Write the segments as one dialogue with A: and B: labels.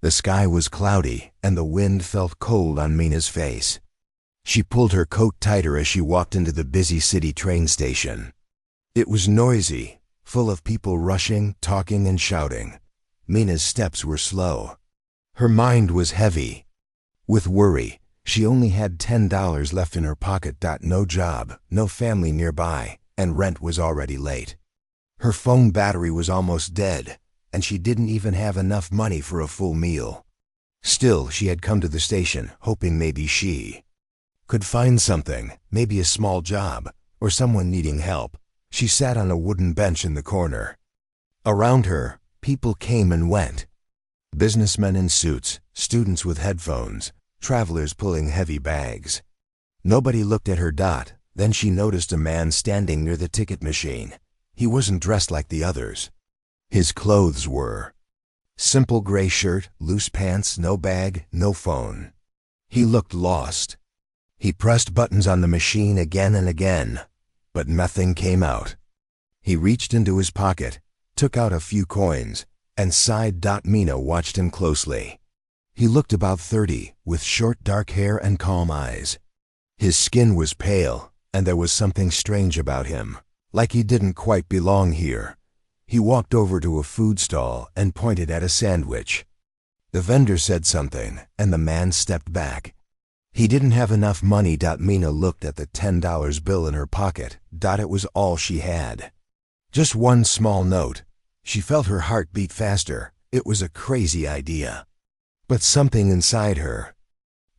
A: The sky was cloudy, and the wind felt cold on Mina's face. She pulled her coat tighter as she walked into the busy city train station. It was noisy, full of people rushing, talking, and shouting. Mina's steps were slow. Her mind was heavy. With worry, she only had $10 left in her pocket. No job, no family nearby, and rent was already late. Her phone battery was almost dead, and she didn't even have enough money for a full meal. Still, she had come to the station, hoping maybe she could find something, maybe a small job, or someone needing help. She sat on a wooden bench in the corner. Around her, people came and went. Businessmen in suits, students with headphones, travelers pulling heavy bags. Nobody looked at her. Then she noticed a man standing near the ticket machine. He wasn't dressed like the others. His clothes were simple gray shirt, loose pants, no bag, no phone. He looked lost. He pressed buttons on the machine again and again, but nothing came out. He reached into his pocket, took out a few coins, and sighed. Mina watched him closely. He looked about 30, with short dark hair and calm eyes. His skin was pale, and there was something strange about him, like he didn't quite belong here. He walked over to a food stall and pointed at a sandwich. The vendor said something, and the man stepped back. He didn't have enough money. Mina looked at the $10 bill in her pocket. It was all she had. Just one small note. She felt her heart beat faster. It was a crazy idea. But something inside her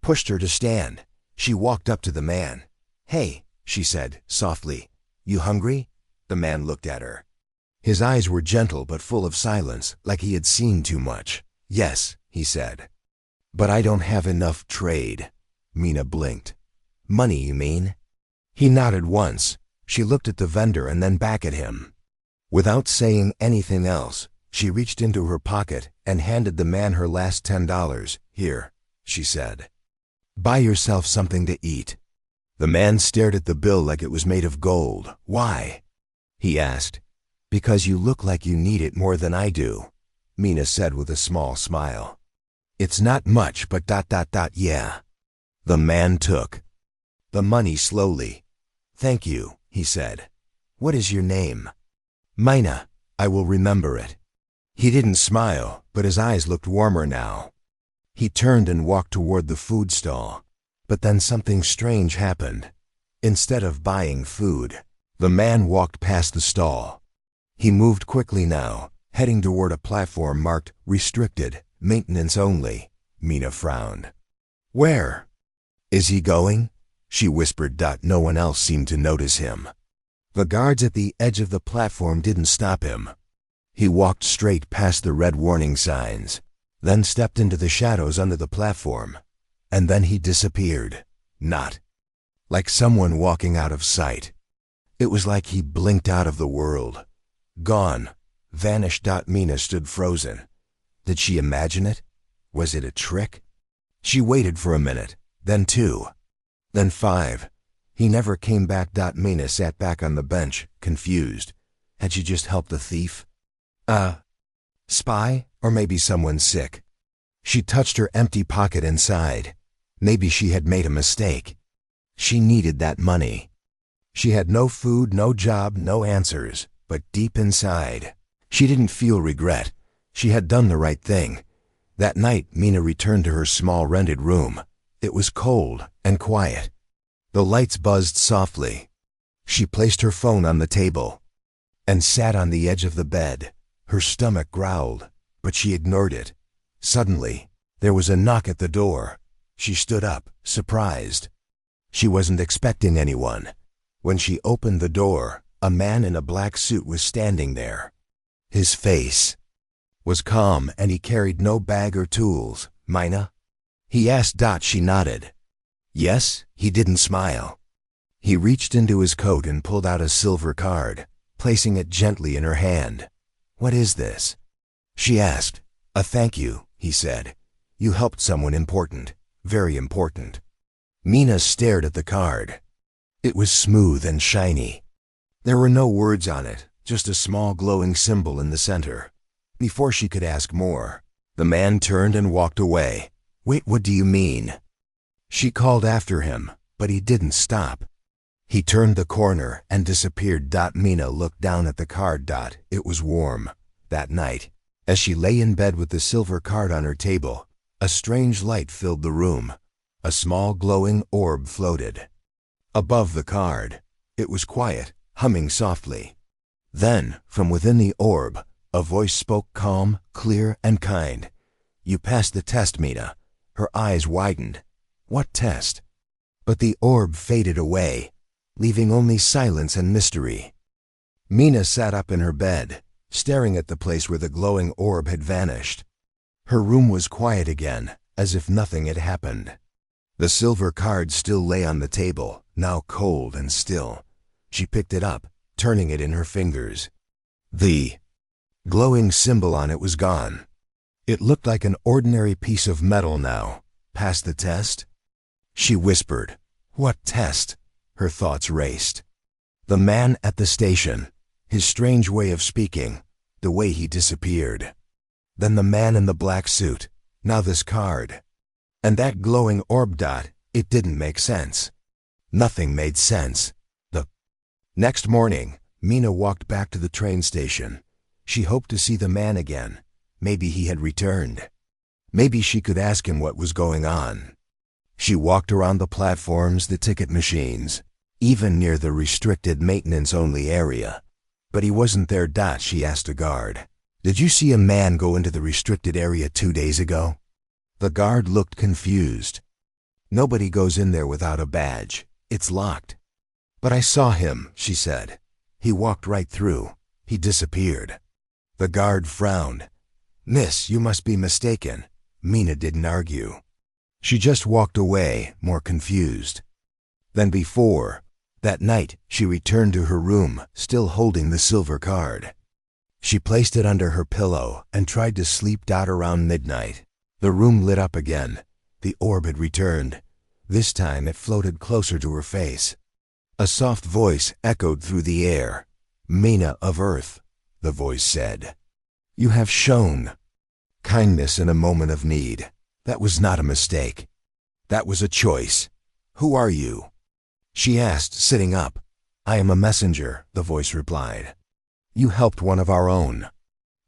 A: pushed her to stand. She walked up to the man. "Hey," she said softly. "You hungry?" The man looked at her. His eyes were gentle but full of silence, like he had seen too much. "Yes," he said. "But I don't have enough trade." Mina blinked. "Money, you mean?" He nodded once. She looked at the vendor and then back at him. Without saying anything else, she reached into her pocket and handed the man her last $10. "Here," she said. "Buy yourself something to eat." The man stared at the bill like it was made of gold. "Why?" he asked. "Because you look like you need it more than I do," Mina said with a small smile. "It's not much, but yeah." The man took the money slowly. "Thank you," he said. "What is your name?" "Mina. I will remember it." He didn't smile, but his eyes looked warmer now. He turned and walked toward the food stall. But then something strange happened. Instead of buying food, the man walked past the stall. He moved quickly now, heading toward a platform marked "Restricted, Maintenance Only." Mina frowned. "Where is he going?" she whispered. No one else seemed to notice him. The guards at the edge of the platform didn't stop him. He walked straight past the red warning signs, then stepped into the shadows under the platform. And then he disappeared. Not like someone walking out of sight. It was like he blinked out of the world. Gone. Vanished. Mina stood frozen. Did she imagine it? Was it a trick? She waited for a minute, then 2, then 5. He never came back. Mina sat back on the bench, confused. Had she just helped the thief? Spy? Or maybe someone sick? She touched her empty pocket inside. Maybe she had made a mistake. She needed that money. She had no food, no job, no answers, but deep inside, she didn't feel regret. She had done the right thing. That night, Mina returned to her small rented room. It was cold and quiet. The lights buzzed softly. She placed her phone on the table and sat on the edge of the bed. Her stomach growled, but she ignored it. Suddenly, there was a knock at the door. She stood up, surprised. She wasn't expecting anyone. When she opened the door, a man in a black suit was standing there. His face was calm and he carried no bag or tools. "Mina?" he asked. She nodded. "Yes?" He didn't smile. He reached into his coat and pulled out a silver card, placing it gently in her hand. "What is this?" she asked. "A thank you," he said. "You helped someone important, very important." Mina stared at the card. It was smooth and shiny. There were no words on it, just a small glowing symbol in the center. Before she could ask more, The man turned and walked away. Wait, what do you mean? She called after him, but he didn't stop. He turned the corner and disappeared. Mina looked down at the card. It was warm. That night, as she lay in bed with the silver card on her table, a strange light filled the room. A small glowing orb floated above the card. It was quiet, humming softly. Then, from within the orb, a voice spoke, calm, clear, and kind. You passed the test, Mina. Her eyes widened. What test? But the orb faded away, leaving only silence and mystery. Mina sat up in her bed, staring at the place where the glowing orb had vanished. Her room was quiet again, as if nothing had happened. The silver card still lay on the table, now cold and still. She picked it up, turning it in her fingers. The glowing symbol on it was gone. It looked like an ordinary piece of metal now. Passed the test? She whispered. What test? Her thoughts raced. The man at the station, his strange way of speaking, the way he disappeared. Then the man in the black suit, now this card. And that glowing orb. It didn't make sense. Nothing made sense. The next morning, Mina walked back to the train station. She hoped to see the man again. Maybe he had returned. Maybe she could ask him what was going on. She walked around the platforms, the ticket machines, even near the restricted maintenance-only area. But he wasn't there. She asked a guard. Did you see a man go into the restricted area 2 days ago? The guard looked confused. Nobody goes in there without a badge. It's locked. But I saw him, she said. He walked right through. He disappeared. The guard frowned. Miss, you must be mistaken. Mina didn't argue. She just walked away, more confused than before. That night, she returned to her room, still holding the silver card. She placed it under her pillow and tried to sleep. Around midnight, the room lit up again. The orb had returned. This time it floated closer to her face. A soft voice echoed through the air. Mina of Earth, the voice said. You have shown kindness in a moment of need. That was not a mistake. That was a choice. Who are you? She asked, sitting up. I am a messenger, the voice replied. You helped one of our own.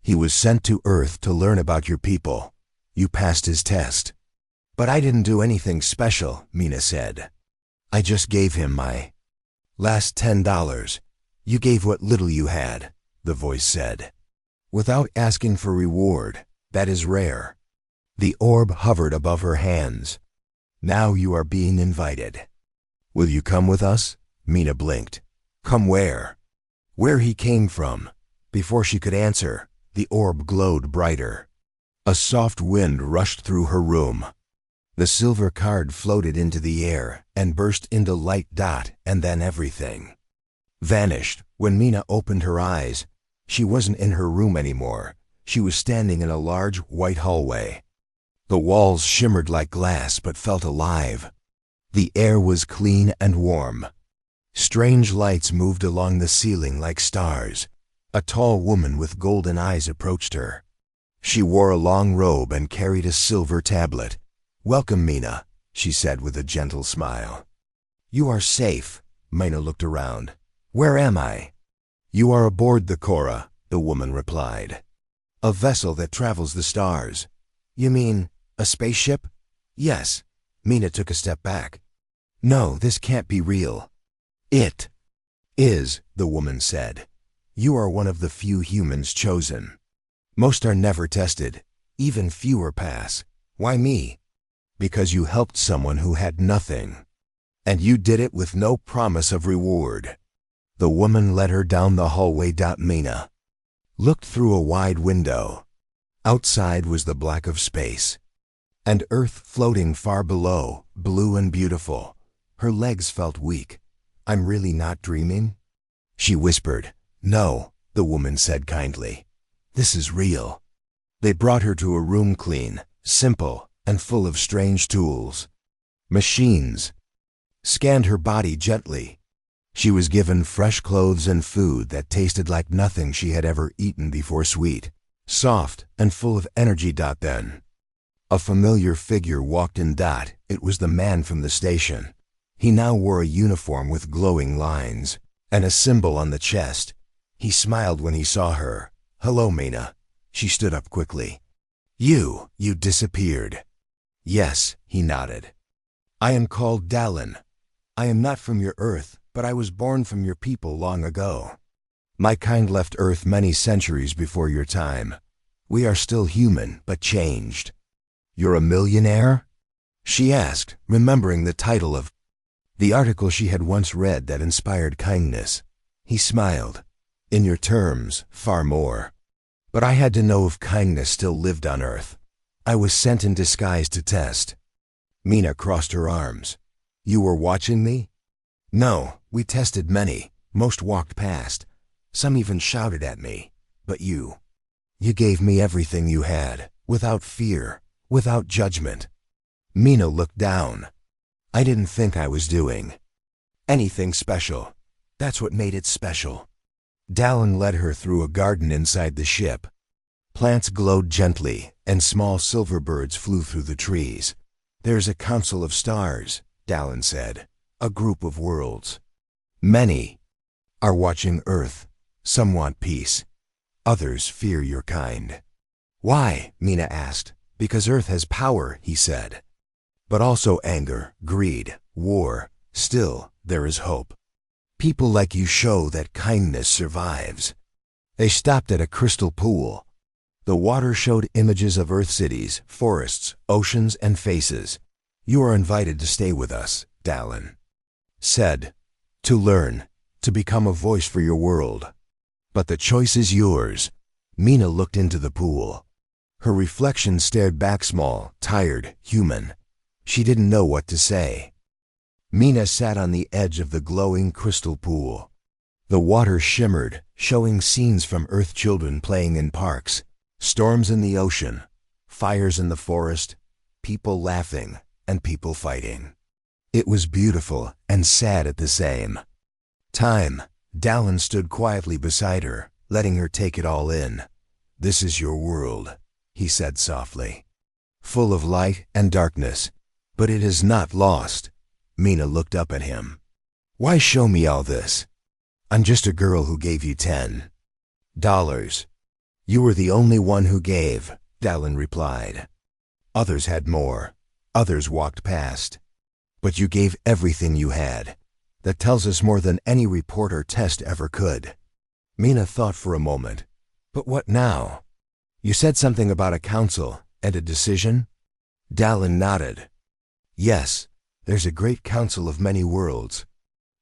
A: He was sent to Earth to learn about your people. You passed his test. But I didn't do anything special, Mina said. I just gave him my last $10. You gave what little you had, the voice said. Without asking for reward. That is rare. The orb hovered above her hands. Now you are being invited. Will you come with us? Mina blinked. Come where? Where he came from. Before she could answer, the orb glowed brighter. A soft wind rushed through her room. The silver card floated into the air and burst into light. And then everything vanished. When Mina opened her eyes, she wasn't in her room anymore. She was standing in a large white hallway. The walls shimmered like glass but felt alive. The air was clean and warm. Strange lights moved along the ceiling like stars. A tall woman with golden eyes approached her. She wore a long robe and carried a silver tablet. Welcome, Mina, she said with a gentle smile. You are safe. Mina looked around. Where am I? You are aboard the Cora, the woman replied. A vessel that travels the stars. You mean a spaceship? Yes. Mina took a step back. No, this can't be real. It is, the woman said. You are one of the few humans chosen. Most are never tested. Even fewer pass. Why me? Because you helped someone who had nothing. And you did it with no promise of reward. The woman led her down the hallway. Mina looked through a wide window. Outside was the black of space, and Earth floating far below, blue and beautiful. Her legs felt weak. I'm really not dreaming? She whispered. No, the woman said kindly. This is real. They brought her to a room clean, simple, and full of strange tools. Machines scanned her body gently. She was given fresh clothes and food that tasted like nothing she had ever eaten before. Sweet, soft and full of energy. Then a familiar figure walked in. It was the man from the station. He now wore a uniform with glowing lines and a symbol on the chest. He smiled when he saw her. "Hello, Mina." She stood up quickly. You disappeared." "Yes," he nodded. "I am called Dallin. I am not from your Earth, but I was born from your people long ago. My kind left Earth many centuries before your time. We are still human, but changed." "You're a millionaire?" she asked, remembering the title of the article she had once read that inspired kindness. He smiled. "In your terms, far more. But I had to know if kindness still lived on Earth. I was sent in disguise to test." Mina crossed her arms. "You were watching me?" "No, we tested many. Most walked past. Some even shouted at me. But you gave me everything you had, without fear, without judgment." Mina looked down. "I didn't think I was doing anything special. That's what made it special." Dallin led her through a garden inside the ship. Plants glowed gently, and small silver birds flew through the trees. "There's a council of stars," Dallin said, "a group of worlds. Many are watching Earth. Some want peace. Others fear your kind." "Why?" Mina asked. "Because Earth has power," he said. "But also anger, greed, war. Still, there is hope. People like you show that kindness survives." They stopped at a crystal pool. The water showed images of Earth cities, forests, oceans, and faces. "You are invited to stay with us," Dallin said, "to learn, to become a voice for your world. But the choice is yours." Mina looked into the pool. Her reflection stared back, small, tired, human. She didn't know what to say. Mina sat on the edge of the glowing crystal pool. The water shimmered, showing scenes from Earth children playing in parks, storms in the ocean, fires in the forest, people laughing and people fighting. It was beautiful and sad at the same time. Dallin stood quietly beside her, letting her take it all in. "This is your world," he said softly. "Full of light and darkness, but it is not lost." Mina looked up at him. "Why show me all this? I'm just a girl who gave you $10. "You were the only one who gave," Dallin replied. "Others had more. Others walked past. But you gave everything you had. That tells us more than any report or test ever could." Mina thought for a moment. "But what now? You said something about a council and a decision?" Dallin nodded. "Yes. There's a great council of many worlds.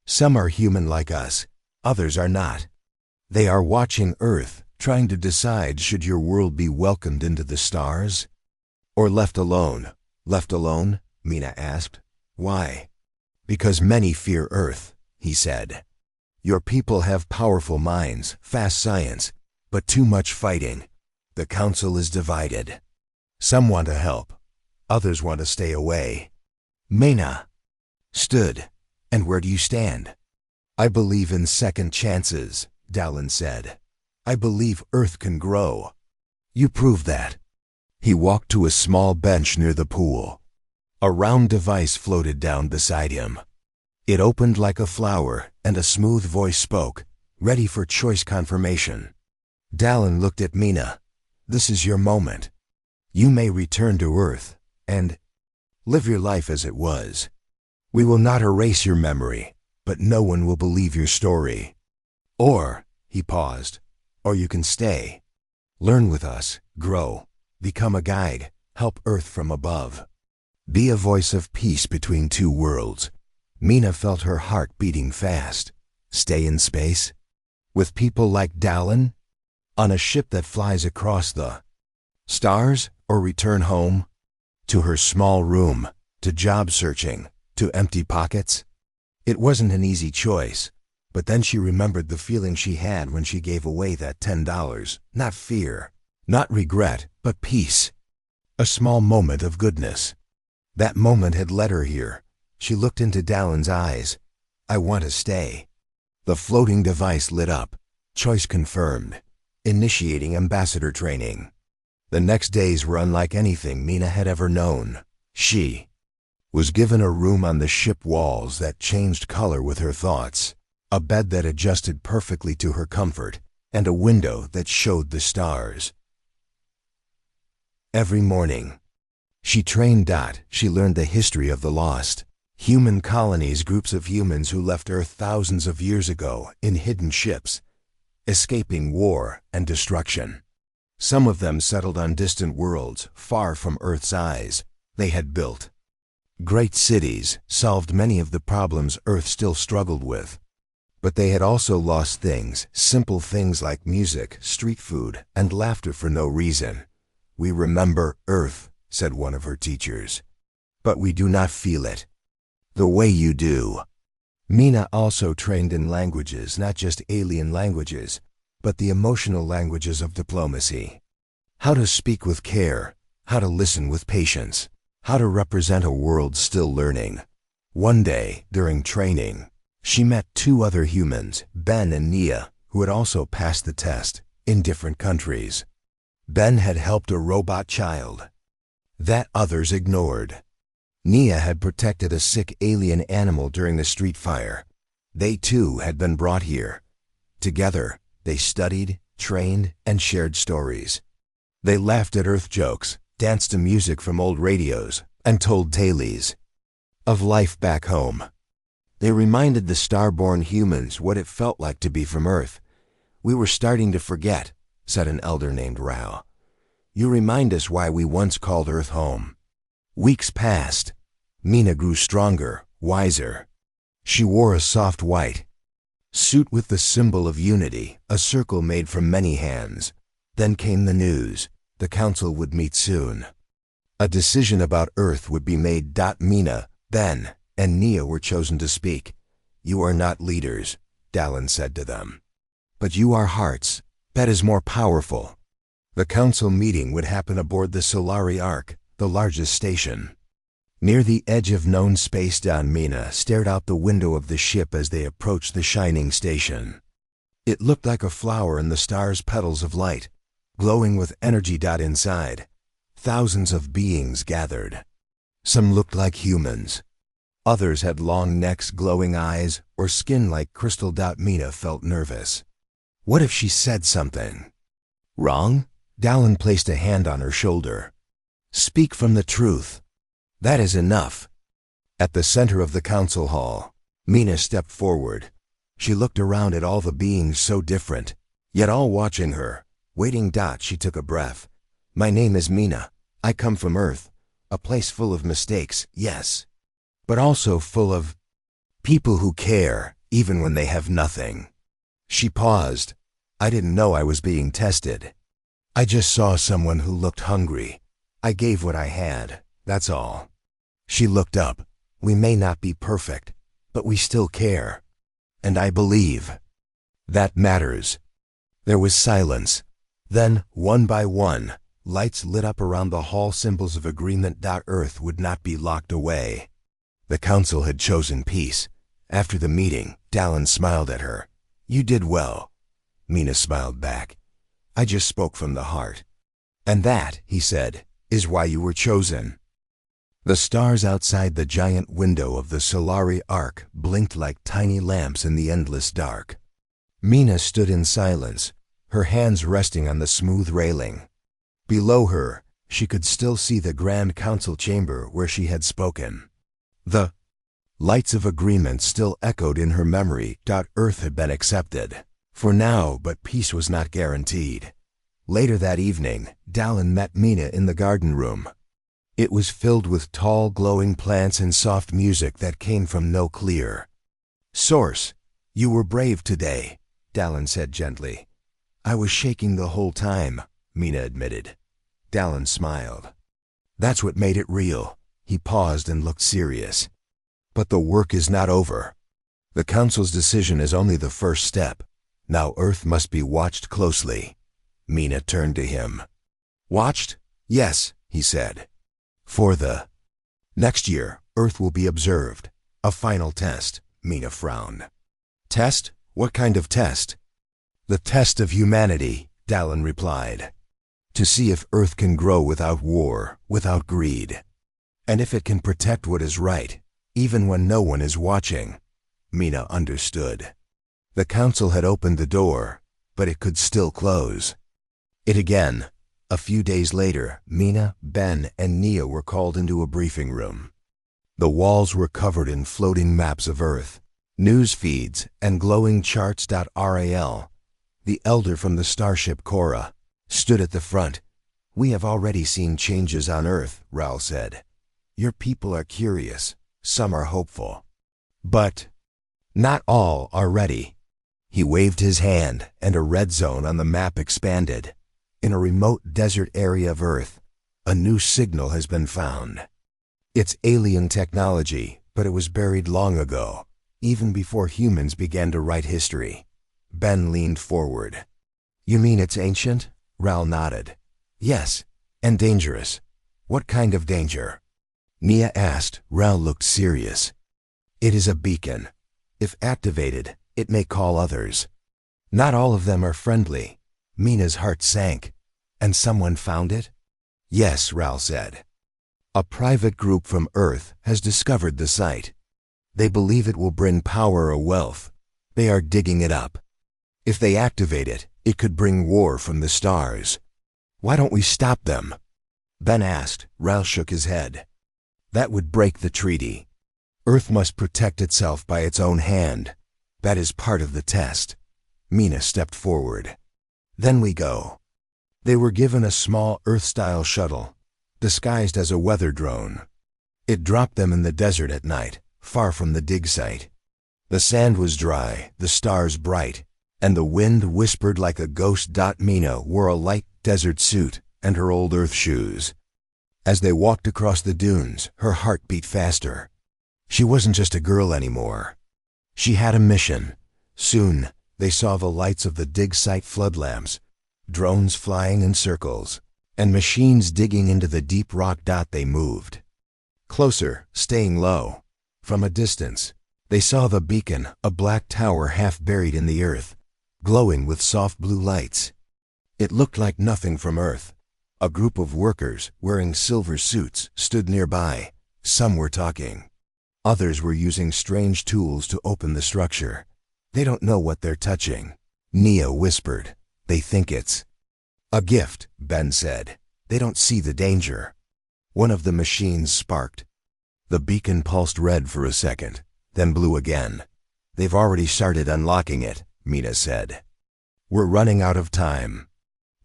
A: Some are human like us, others are not. They are watching Earth, trying to decide should your world be welcomed into the stars or left alone." "Left alone?" Mina asked. "Why?" "Because many fear Earth," he said. "Your people have powerful minds, fast science, but too much fighting. The council is divided. Some want to help, others want to stay away." Mina stood. "And where do you stand?" "I believe in second chances," Dallin said. "I believe Earth can grow." "You prove that." He walked to a small bench near the pool. A round device floated down beside him. It opened like a flower, and a smooth voice spoke, ready for choice confirmation. Dallin looked at Mina. "This is your moment. You may return to Earth and live your life as it was. We will not erase your memory, but no one will believe your story. Or," he paused, "or you can stay. Learn with us, grow, become a guide, help Earth from above. Be a voice of peace between two worlds." Mina felt her heart beating fast. Stay in space? With people like Dallin? On a ship that flies across the stars? Or return home? To her small room, to job searching, to empty pockets? It wasn't an easy choice, but then she remembered the feeling she had when she gave away that $10. Not fear, not regret, but peace. A small moment of goodness. That moment had led her here. She looked into Dallin's eyes. "I want to stay." The floating device lit up. Choice confirmed. initiating ambassador training. The next days were unlike anything Mina had ever known. She was given a room on the ship walls that changed color with her thoughts, a bed that adjusted perfectly to her comfort, and a window that showed the stars. Every morning, she trained. She learned the history of the lost human colonies, groups of humans who left Earth thousands of years ago in hidden ships, escaping war and destruction. Some of them settled on distant worlds, far from Earth's eyes. They had built great cities, solved many of the problems Earth still struggled with. But they had also lost things, simple things like music, street food, and laughter for no reason. "We remember Earth," said one of her teachers, "but we do not feel it the way you do." Mina also trained in languages, not just alien languages, but the emotional languages of diplomacy. How to speak with care, how to listen with patience, how to represent a world still learning. One day, during training, she met two other humans, Ben and Nia, who had also passed the test in different countries. Ben had helped a robot child that others ignored. Nia had protected a sick alien animal during the street fire. They too had been brought here. Together, they studied, trained, and shared stories. They laughed at Earth jokes, danced to music from old radios, and told tales of life back home. They reminded the star-born humans what it felt like to be from Earth. "We were starting to forget," said an elder named Rao. "You remind us why we once called Earth home." Weeks passed. Mina grew stronger, wiser. She wore a soft white suit with the symbol of unity, a circle made from many hands. Then came the news. The council would meet soon. A decision about Earth would be made. Mina, Ben, and Nia were chosen to speak. "You are not leaders," Dallin said to them, "but you are hearts. That is more powerful." The council meeting would happen aboard the Solari Ark, the largest station. Near the edge of known space, Mina stared out the window of the ship as they approached the shining station. It looked like a flower in the star's petals of light, glowing with energy. Inside, thousands of beings gathered. Some looked like humans. Others had long necks, glowing eyes, or skin like crystal. Mina felt nervous. What if she said something wrong? Dallin placed a hand on her shoulder. "Speak from the truth. That is enough." At the center of the council hall, Mina stepped forward. She looked around at all the beings, so different, yet all watching her, waiting. She took a breath. "My name is Mina. I come from Earth, a place full of mistakes, yes, but also full of people who care, even when they have nothing." She paused. "I didn't know I was being tested. I just saw someone who looked hungry. I gave what I had, that's all." She looked up. "We may not be perfect, but we still care. And I believe that matters." There was silence. Then, one by one, lights lit up around the hall, symbols of agreement. Earth would not be locked away. The council had chosen peace. After the meeting, Dallin smiled at her. "You did well." Mina smiled back. "I just spoke from the heart." "And that," he said, "is why you were chosen." The stars outside the giant window of the Solari Ark blinked like tiny lamps in the endless dark. Mina stood in silence, her hands resting on the smooth railing. Below her, she could still see the Grand Council chamber where she had spoken. The lights of agreement still echoed in her memory. Earth had been accepted for now, but peace was not guaranteed. Later that evening, Dallin met Mina in the garden room. It was filled with tall, glowing plants and soft music that came from no clear source. "You were brave today," Dallin said gently. "I was shaking the whole time," Mina admitted. Dallin smiled. "That's what made it real." He paused and looked serious. "But the work is not over. The council's decision is only the first step. Now Earth must be watched closely." Mina turned to him. "Watched? Yes," he said. "For the next year, Earth will be observed. A final test." Mina frowned. "Test? What kind of test?" "The test of humanity," Dallin replied. To see if Earth can grow without war, without greed. And if it can protect what is right, even when no one is watching. Mina understood. The council had opened the door, but it could still close. It again. A few days later, Mina, Ben, and Nia were called into a briefing room. The walls were covered in floating maps of Earth, news feeds, and glowing charts. Ral, the elder from the starship Cora, stood at the front. We have already seen changes on Earth, Ral said. Your people are curious, some are hopeful. But not all are ready. He waved his hand, and a red zone on the map expanded. In a remote desert area of Earth, a new signal has been found. It's alien technology, but it was buried long ago, even before humans began to write history. Ben leaned forward. You mean it's ancient? Ral nodded. Yes, and dangerous. What kind of danger? Nia asked. Ral looked serious. It is a beacon. If activated, it may call others. Not all of them are friendly. Mina's heart sank. And someone found it? Yes, Ral said. A private group from Earth has discovered the site. They believe it will bring power or wealth. They are digging it up. If they activate it, it could bring war from the stars. Why don't we stop them? Ben asked. Ral shook his head. That would break the treaty. Earth must protect itself by its own hand. That is part of the test. Mina stepped forward. Then we go. They were given a small Earth-style shuttle, disguised as a weather drone. It dropped them in the desert at night, far from the dig site. The sand was dry, the stars bright, and the wind whispered like a ghost. Mina wore a light desert suit and her old Earth shoes. As they walked across the dunes, her heart beat faster. She wasn't just a girl anymore. She had a mission. Soon, they saw the lights of the dig site flood lamps, drones flying in circles, and machines digging into the deep rock. They moved closer, staying low. From a distance, they saw the beacon, a black tower half buried in the earth, glowing with soft blue lights. It looked like nothing from Earth. A group of workers, wearing silver suits, stood nearby. Some were talking. Others were using strange tools to open the structure. They don't know what they're touching. Nia whispered. They think it's a gift, Ben said. They don't see the danger. One of the machines sparked. The beacon pulsed red for a second, then blue again. They've already started unlocking it, Mina said. We're running out of time.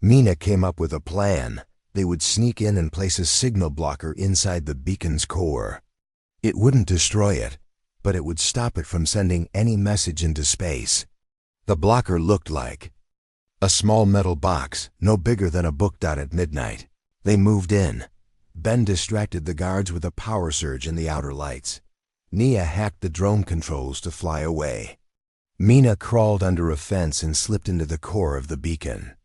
A: Mina came up with a plan. They would sneak in and place a signal blocker inside the beacon's core. It wouldn't destroy it, but it would stop it from sending any message into space. The blocker looked like a small metal box, no bigger than a book. At midnight, they moved in. Ben distracted the guards with a power surge in the outer lights. Nia hacked the drone controls to fly away. Mina crawled under a fence and slipped into the core of the beacon,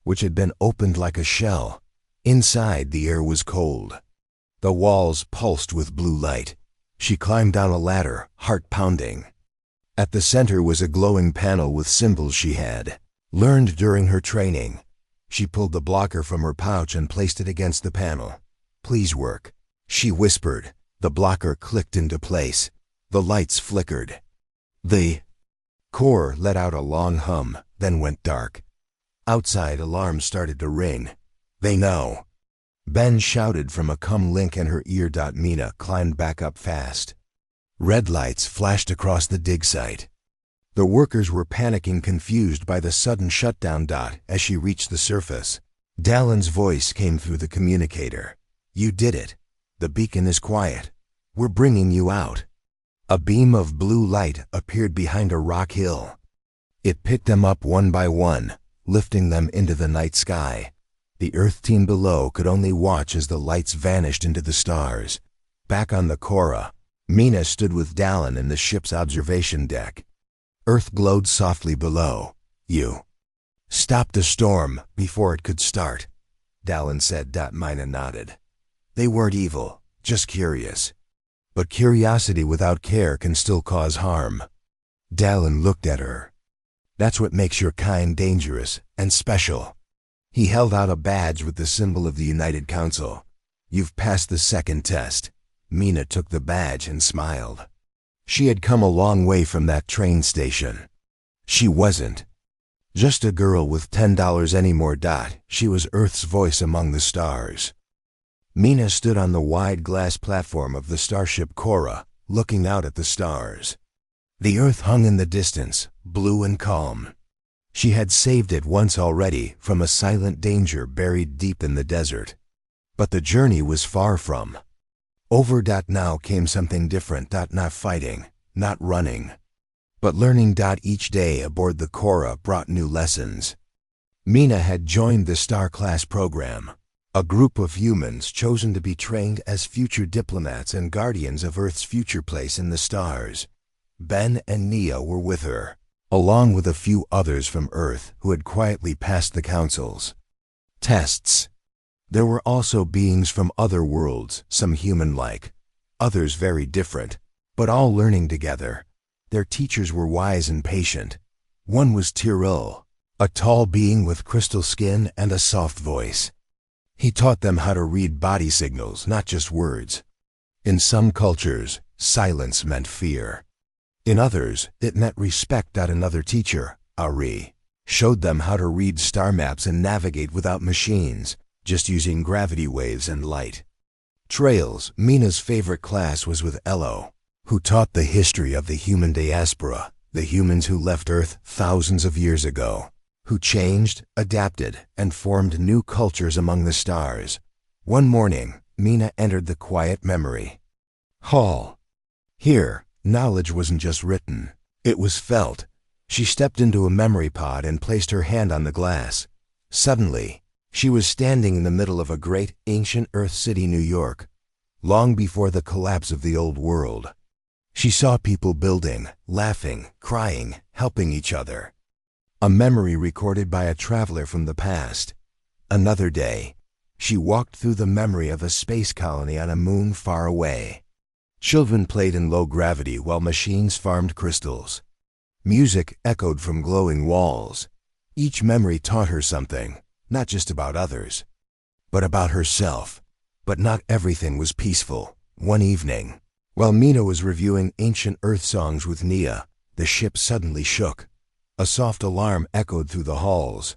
A: which had been opened like a shell. Inside, the air was cold. The walls pulsed with blue light. She climbed down a ladder, heart pounding. At the center was a glowing panel with symbols she had learned during her training. She pulled the blocker from her pouch and placed it against the panel. Please work, she whispered. The blocker clicked into place. The lights flickered. The core let out a long hum, then went dark. Outside, alarms started to ring. They know. Ben shouted from a comlink in her ear. Mina climbed back up fast. Red lights flashed across the dig site. The workers were panicking, confused by the sudden shutdown. As she reached the surface, Dallin's voice came through the communicator. You did it. The beacon is quiet. We're bringing you out. A beam of blue light appeared behind a rock hill. It picked them up one by one, lifting them into the night sky. The Earth team below could only watch as the lights vanished into the stars. Back on the Cora, Mina stood with Dallin in the ship's observation deck. Earth glowed softly below. You stopped the storm before it could start, Dallin said. Mina nodded. They weren't evil, just curious. But curiosity without care can still cause harm. Dallin looked at her. That's what makes your kind dangerous and special. He held out a badge with the symbol of the United Council. "You've passed the second test." Mina took the badge and smiled. She had come a long way from that train station. She wasn't just a girl with $10 anymore. She was Earth's voice among the stars. Mina stood on the wide glass platform of the starship Cora, looking out at the stars. The Earth hung in the distance, blue and calm. She had saved it once already from a silent danger buried deep in the desert. But the journey was far from over. Now came something different. Not fighting, not running, but learning. Each day aboard the Cora brought new lessons. Mina had joined the Star Class program, a group of humans chosen to be trained as future diplomats and guardians of Earth's future place in the stars. Ben and Nia were with her, along with a few others from Earth who had quietly passed the Council's tests. There were also beings from other worlds, some human-like, others very different, but all learning together. Their teachers were wise and patient. One was Tyrell, a tall being with crystal skin and a soft voice. He taught them how to read body signals, not just words. In some cultures, silence meant fear. In others, it meant respect. Another teacher, Ari, showed them how to read star maps and navigate without machines, just using gravity waves and light. Trails, Mina's favorite class, was with Elo, who taught the history of the human diaspora, the humans who left Earth thousands of years ago, who changed, adapted, and formed new cultures among the stars. One morning, Mina entered the quiet memory hall. Here, knowledge wasn't just written, it was felt. She stepped into a memory pod and placed her hand on the glass. Suddenly, she was standing in the middle of a great, ancient Earth city, New York, long before the collapse of the old world. She saw people building, laughing, crying, helping each other. A memory recorded by a traveler from the past. Another day, she walked through the memory of a space colony on a moon far away. Children played in low gravity while machines farmed crystals. Music echoed from glowing walls. Each memory taught her something, not just about others, but about herself. But not everything was peaceful. One evening, while Mina was reviewing ancient Earth songs with Nia, the ship suddenly shook. A soft alarm echoed through the halls.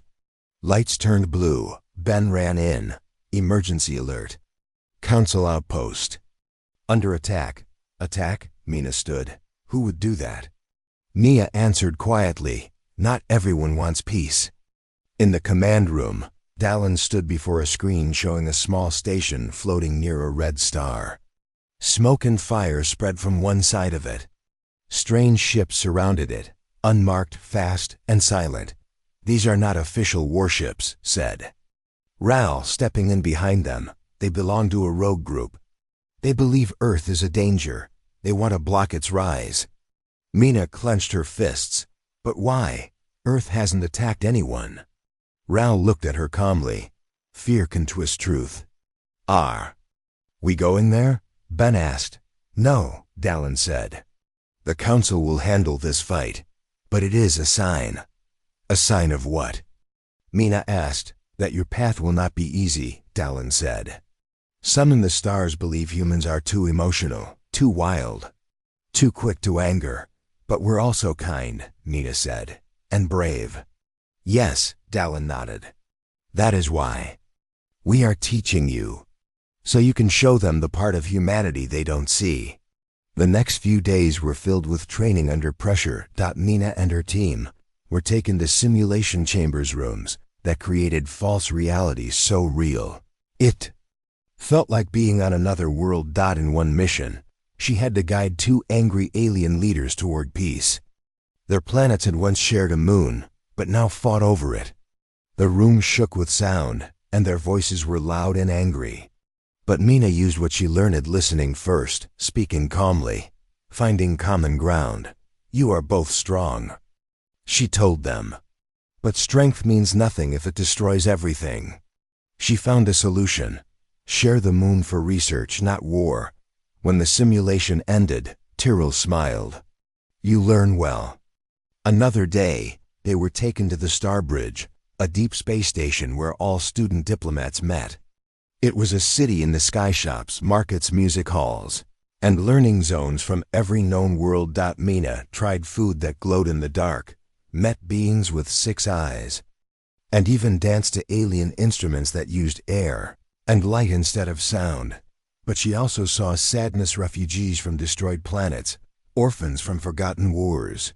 A: Lights turned blue. Ben ran in. Emergency alert. Council outpost. Under attack. Attack? Mina stood. Who would do that? Nia answered quietly. Not everyone wants peace. In the command room, Dallin stood before a screen showing a small station floating near a red star. Smoke and fire spread from one side of it. Strange ships surrounded it, unmarked, fast, and silent. These are not official warships, said Ral, stepping in behind them. They belong to a rogue group. They believe Earth is a danger. They want to block its rise. Mina clenched her fists. But why? Earth hasn't attacked anyone. Ral looked at her calmly. Fear can twist truth. Are we going there? Ben asked. No, Dallin said. The Council will handle this fight. But it is a sign. A sign of what? Mina asked. That your path will not be easy, Dallin said. Some in the stars believe humans are too emotional, too wild, too quick to anger. But we're also kind, Mina said, and brave. Yes, Dallin nodded. That is why we are teaching you, so you can show them the part of humanity they don't see. The next few days were filled with training under pressure. Mina and her team were taken to simulation chambers rooms that created false realities so real. It felt like being on another world. In one mission, she had to guide two angry alien leaders toward peace. Their planets had once shared a moon, but now fought over it. The room shook with sound, and their voices were loud and angry. But Mina used what she learned listening first, speaking calmly, finding common ground. You are both strong, she told them. But strength means nothing if it destroys everything. She found a solution. Share the moon for research, not war. When the simulation ended, Tyrell smiled. You learn well. Another day, they were taken to the Star Bridge, a deep space station where all student diplomats met. It was a city in the sky shops, markets, music halls, and learning zones from every known world. Mina tried food that glowed in the dark, met beings with 6 eyes, and even danced to alien instruments that used air and light instead of sound. But she also saw sadness, refugees from destroyed planets, orphans from forgotten wars.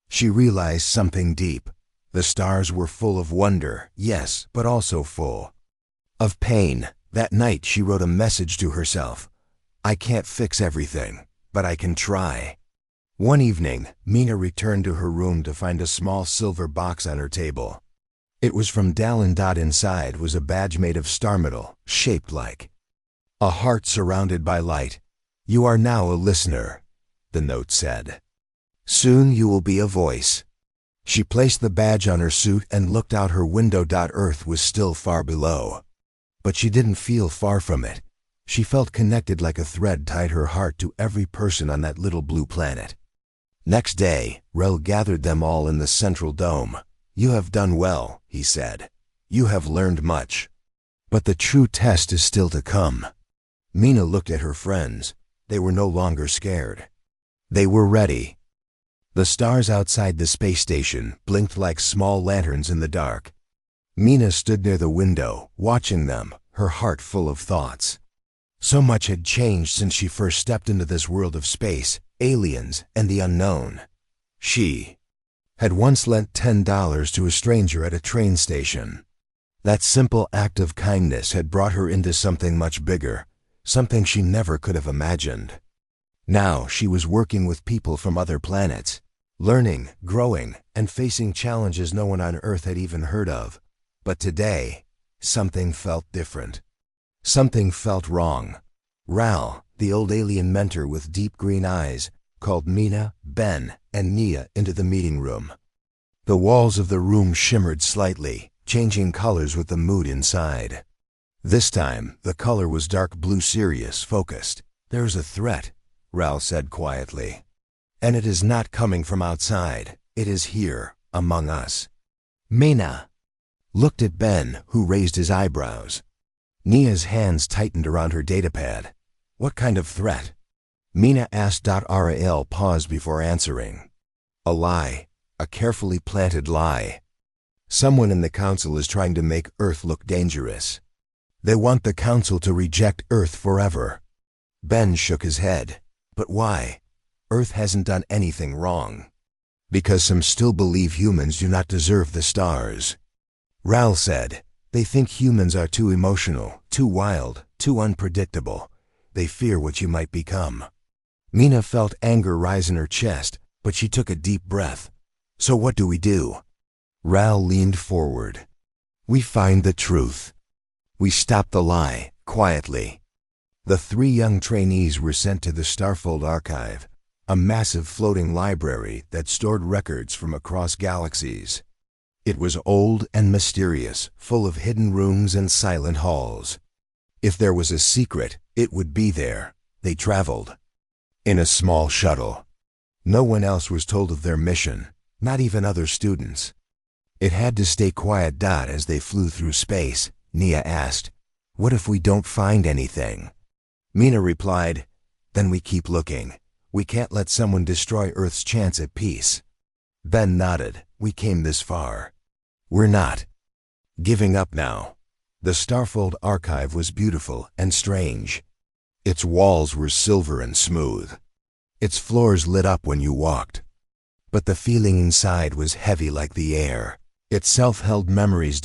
A: She realized something deep. The stars were full of wonder, yes, but also full of pain. That night she wrote a message to herself. I can't fix everything, but I can try. One evening, Mina returned to her room to find a small silver box on her table. It was from Dallin. Inside was a badge made of star metal, shaped like a heart surrounded by light. You are now a listener, the note said. Soon you will be a voice. She placed the badge on her suit and looked out her window. Earth was still far below, but she didn't feel far from it. She felt connected, like a thread tied her heart to every person on that little blue planet. Next day, Rel gathered them all in the central dome. You have done well, he said. You have learned much. But the true test is still to come. Mina looked at her friends. They were no longer scared. They were ready. The stars outside the space station blinked like small lanterns in the dark. Mina stood near the window, watching them, her heart full of thoughts. So much had changed since she first stepped into this world of space, aliens, and the unknown. She had once lent $10 to a stranger at a train station. That simple act of kindness had brought her into something much bigger, something she never could have imagined. Now she was working with people from other planets, learning, growing, and facing challenges no one on Earth had even heard of. But today, something felt different. Something felt wrong. Ral, the old alien mentor with deep green eyes, called Mina, Ben, and Nia into the meeting room. The walls of the room shimmered slightly, changing colors with the mood inside. This time, the color was dark blue, serious, focused. There's a threat, Ral said quietly. And it is not coming from outside. It is here, among us. Mina looked at Ben, who raised his eyebrows. Nia's hands tightened around her datapad. What kind of threat? Mina asked. Ral paused before answering. A lie. A carefully planted lie. Someone in the council is trying to make Earth look dangerous. They want the council to reject Earth forever. Ben shook his head. But why? Earth hasn't done anything wrong. Because some still believe humans do not deserve the stars. Ral said, they think humans are too emotional, too wild, too unpredictable. They fear what you might become. Mina felt anger rise in her chest, but she took a deep breath. So what do we do? Ral leaned forward. We find the truth. We stop the lie, quietly. The 3 young trainees were sent to the Starfold Archive, a massive floating library that stored records from across galaxies. It was old and mysterious, full of hidden rooms and silent halls. If there was a secret, it would be there. They traveled in a small shuttle. No one else was told of their mission, not even other students. It had to stay quiet. As they flew through space, Nia asked, what if we don't find anything? Mina replied, then we keep looking. We can't let someone destroy Earth's chance at peace. Ben nodded. We came this far. We're not giving up now. The Starfold Archive was beautiful and strange. Its walls were silver and smooth. Its floors lit up when you walked. But the feeling inside was heavy like the air. Itself held memories.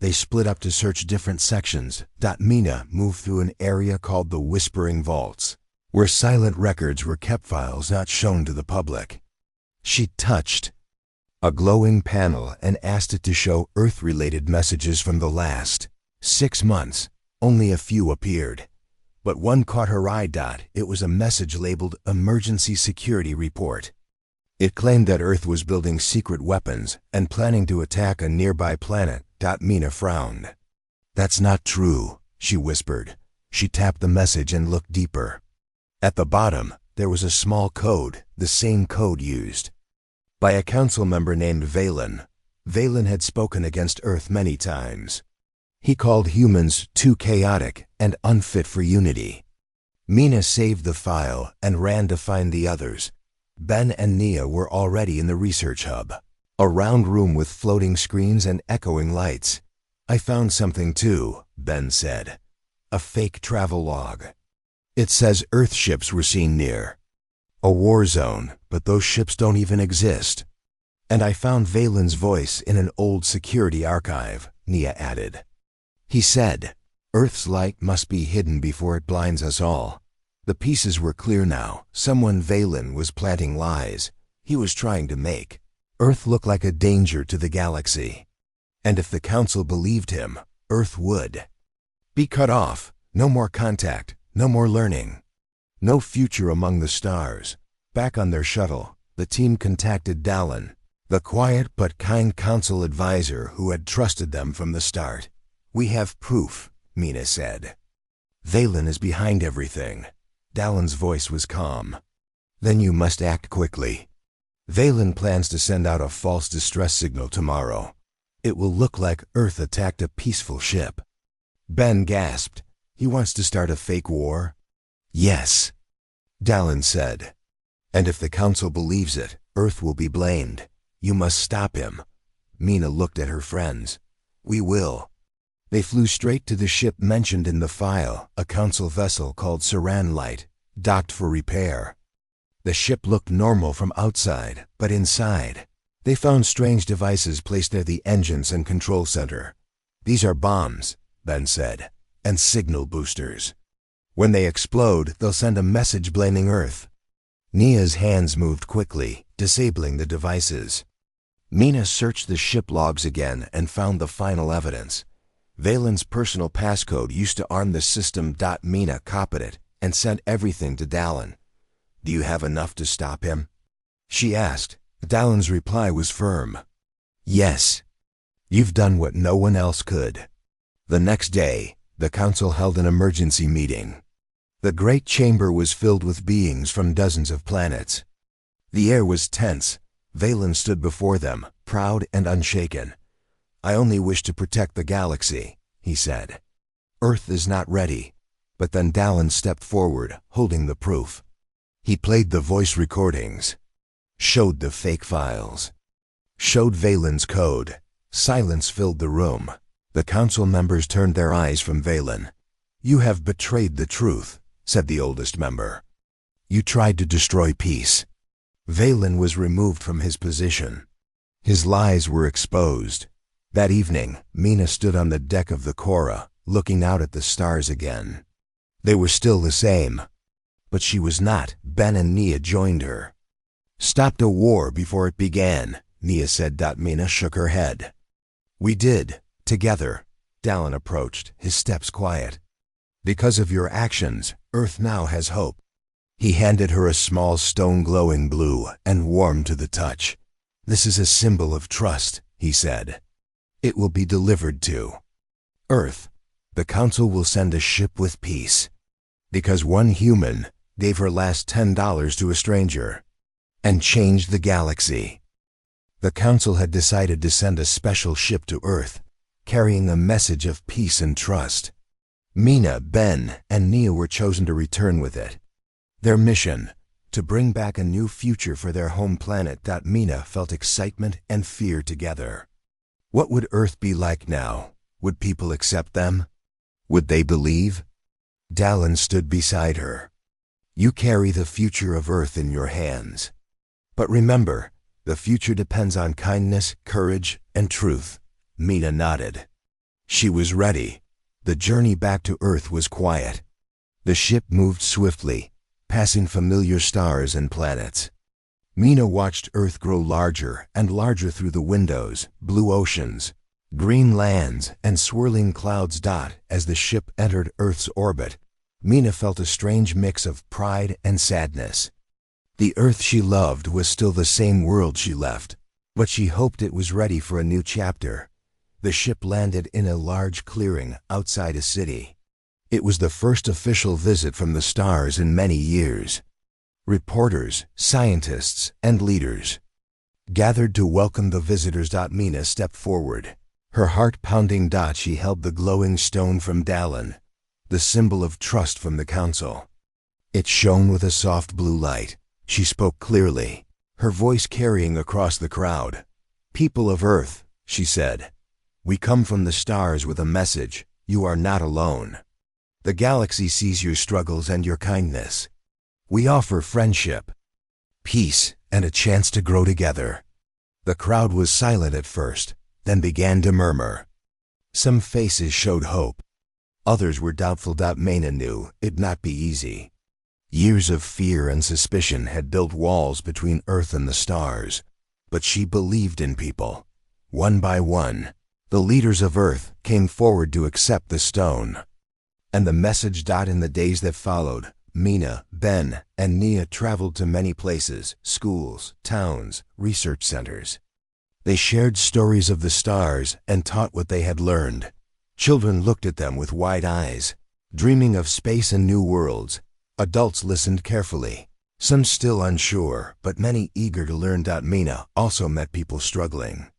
A: They split up to search different sections. Mina moved through an area called the Whispering Vaults, where silent records were kept, files not shown to the public. She touched a glowing panel and asked it to show Earth-related messages from the last 6 months. Only a few appeared, but one caught her eye. It was a message labeled Emergency Security Report. It claimed that Earth was building secret weapons and planning to attack a nearby planet. Mina frowned. That's not true, she whispered. She tapped the message and looked deeper. At the bottom, there was a small code, the same code used by a council member named Valen. Valen had spoken against Earth many times. He called humans too chaotic and unfit for unity. Mina saved the file and ran to find the others. Ben and Nia were already in the research hub, a round room with floating screens and echoing lights. "I found something too," Ben said. "A fake travel log. It says Earth ships were seen near. A war zone, but those ships don't even exist." "And I found Valen's voice in an old security archive," Nia added. "He said, Earth's light must be hidden before it blinds us all." The pieces were clear now. Someone Valen was planting lies. He was trying to make Earth look like a danger to the galaxy. And if the Council believed him, Earth would be cut off. No more contact, no more learning, no future among the stars. Back on their shuttle, the team contacted Dallin, the quiet but kind Council advisor who had trusted them from the start. "We have proof," Mina said. "Valen is behind everything." Dallin's voice was calm. "Then you must act quickly. Valen plans to send out a false distress signal tomorrow. It will look like Earth attacked a peaceful ship." Ben gasped. "He wants to start a fake war?" "Yes," Dallin said. "And if the Council believes it, Earth will be blamed. You must stop him." Mina looked at her friends. "We will." They flew straight to the ship mentioned in the file, a Council vessel called Saran Light, docked for repair. The ship looked normal from outside, but inside, they found strange devices placed near the engines and control center. "These are bombs," Ben said, "and signal boosters. When they explode, they'll send a message blaming Earth." Nia's hands moved quickly, disabling the devices. Mina searched the ship logs again and found the final evidence. Valen's personal passcode used to arm the system. Mina copied it and sent everything to Dallin. "Do you have enough to stop him?" she asked. Dallin's reply was firm. "Yes. You've done what no one else could." The next day, the Council held an emergency meeting. The great chamber was filled with beings from dozens of planets. The air was tense. Valen stood before them, proud and unshaken. "I only wish to protect the galaxy," he said. "Earth is not ready." But then Dallin stepped forward, holding the proof. He played the voice recordings, showed the fake files, showed Valen's code. Silence filled the room. The Council members turned their eyes from Valen. "You have betrayed the truth," said the oldest member. "You tried to destroy peace." Valen was removed from his position. His lies were exposed. That evening, Mina stood on the deck of the Cora, looking out at the stars again. They were still the same. But she was not. Ben and Nia joined her. "Stopped a war before it began," Nia said. Mina shook her head. "We did, together." Dallin approached, his steps quiet. "Because of your actions, Earth now has hope." He handed her a small stone glowing blue and warm to the touch. "This is a symbol of trust," he said. "It will be delivered to Earth. The Council will send a ship with peace." Because one human gave her last $10 to a stranger and changed the galaxy. The Council had decided to send a special ship to Earth, carrying a message of peace and trust. Mina, Ben, and Nia were chosen to return with it. Their mission, to bring back a new future for their home planet. Mina felt excitement and fear together. What would Earth be like now? Would people accept them? Would they believe? Dallin stood beside her. "You carry the future of Earth in your hands. But remember, the future depends on kindness, courage, and truth." Mina nodded. She was ready. The journey back to Earth was quiet. The ship moved swiftly, passing familiar stars and planets. Mina watched Earth grow larger and larger through the windows, blue oceans, green lands, and swirling clouds. As the ship entered Earth's orbit, Mina felt a strange mix of pride and sadness. The Earth she loved was still the same world she left, but she hoped it was ready for a new chapter. The ship landed in a large clearing outside a city. It was the first official visit from the stars in many years. Reporters, scientists, and leaders gathered to welcome the visitors. Mina stepped forward. Her heart pounding. She held the glowing stone from Dallin, the symbol of trust from the council. It shone with a soft blue light. She spoke clearly, her voice carrying across the crowd. "People of Earth," she said, "we come from the stars with a message. You are not alone. The galaxy sees your struggles and your kindness. We offer friendship, peace, and a chance to grow together." The crowd was silent at first, then began to murmur. Some faces showed hope. Others were doubtful. Mina knew it'd not be easy. Years of fear and suspicion had built walls between Earth and the stars, but she believed in people. One by one, the leaders of Earth came forward to accept the stone. And the message. In the days that followed, Mina, Ben, and Nia traveled to many places, schools, towns, research centers. They shared stories of the stars and taught what they had learned. Children looked at them with wide eyes, dreaming of space and new worlds. Adults listened carefully, some still unsure, but many eager to learn. Mina also met people struggling.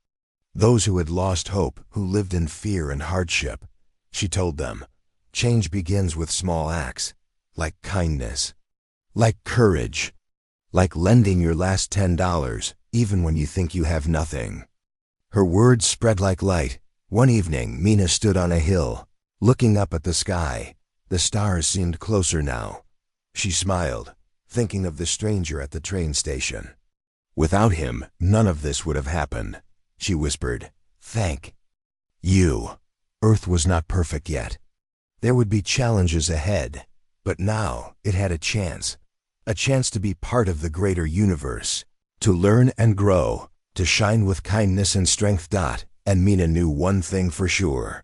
A: Those who had lost hope, who lived in fear and hardship. She told them, change begins with small acts, like kindness, like courage, like lending your last $10, even when you think you have nothing. Her words spread like light. One evening, Mina stood on a hill, looking up at the sky. The stars seemed closer now. She smiled, thinking of the stranger at the train station. Without him, none of this would have happened. She whispered, "Thank you." Earth was not perfect yet. There would be challenges ahead, but now it had a chance to be part of the greater universe, to learn and grow, to shine with kindness and strength. And Mina knew one thing for sure.